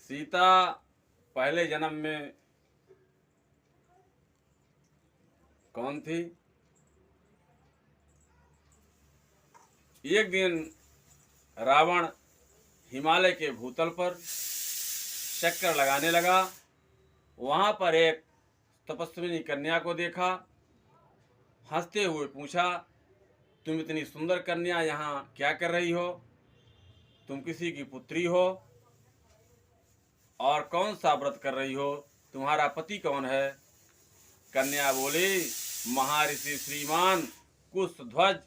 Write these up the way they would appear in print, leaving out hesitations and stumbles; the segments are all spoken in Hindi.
सीता पहले जन्म में कौन थी? एक दिन रावण हिमालय के भूतल पर चक्कर लगाने लगा। वहां पर एक तपस्विनी कन्या को देखा। हंसते हुए पूछा, तुम इतनी सुंदर कन्या यहाँ क्या कर रही हो? तुम किसी की पुत्री हो और कौन सा व्रत कर रही हो? तुम्हारा पति कौन है? कन्या बोली, महर्षि श्रीमान कुशध्वज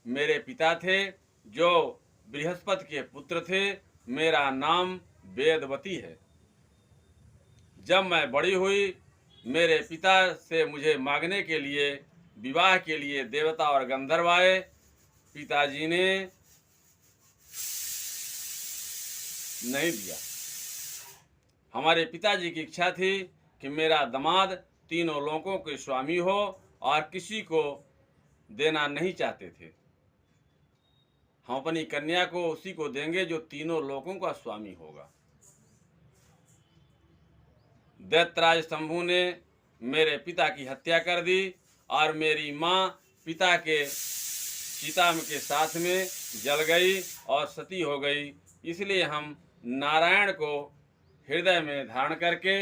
मेरे पिता थे, जो बृहस्पति के पुत्र थे। मेरा नाम वेदवती है। जब मैं बड़ी हुई, मेरे पिता से मुझे मांगने के लिए, विवाह के लिए देवता और गंधर्व आए। पिताजी ने नहीं दिया। हमारे पिताजी की इच्छा थी कि मेरा दामाद तीनों लोकों के स्वामी हो और किसी को देना नहीं चाहते थे। हम अपनी कन्या को उसी को देंगे जो तीनों लोकों का स्वामी होगा। दैत्यराज शंभु ने मेरे पिता की हत्या कर दी और मेरी माँ पिता के चिता के साथ में जल गई और सती हो गई। इसलिए हम नारायण को हृदय में धारण करके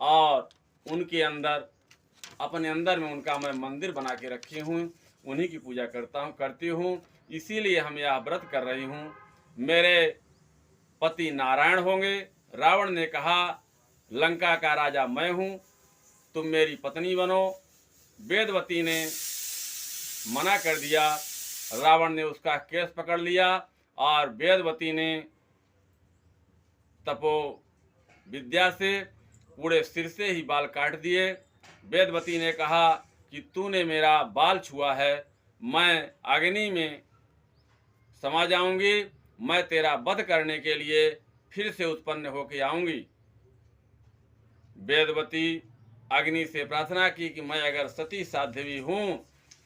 और उनके अंदर, अपने अंदर में उनका मैं मंदिर बना के रखी हूँ, उन्हीं की पूजा करती हूँ। इसीलिए हम यह व्रत कर रही हूँ। मेरे पति नारायण होंगे। रावण ने कहा, लंका का राजा मैं हूँ, तुम मेरी पत्नी बनो। वेदवती ने मना कर दिया। रावण ने उसका केस पकड़ लिया और वेदवती ने तपो विद्या से पूरे सिर से ही बाल काट दिए। वेदवती ने कहा कि तूने मेरा बाल छुआ है, मैं अग्नि में समा जाऊंगी। मैं तेरा वध करने के लिए फिर से उत्पन्न होकर आऊंगी। वेदवती अग्नि से प्रार्थना की कि मैं अगर सती साध्वी हूँ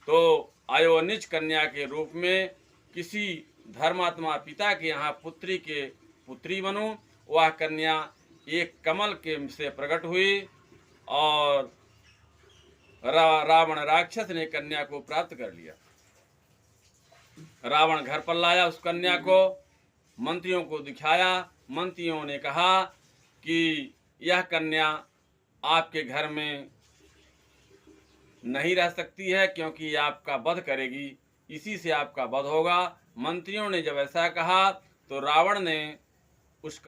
तो अयोनिज कन्या के रूप में किसी धर्मात्मा पिता के यहाँ पुत्री बनूं। वह कन्या एक कमल के से प्रकट हुई और रावण राक्षस ने कन्या को प्राप्त कर लिया। रावण घर पर लाया उस कन्या को, मंत्रियों को दिखाया। मंत्रियों ने कहा कि यह कन्या आपके घर में नहीं रह सकती है, क्योंकि आपका वध करेगी, इसी से आपका वध होगा। मंत्रियों ने जब ऐसा कहा तो रावण ने उस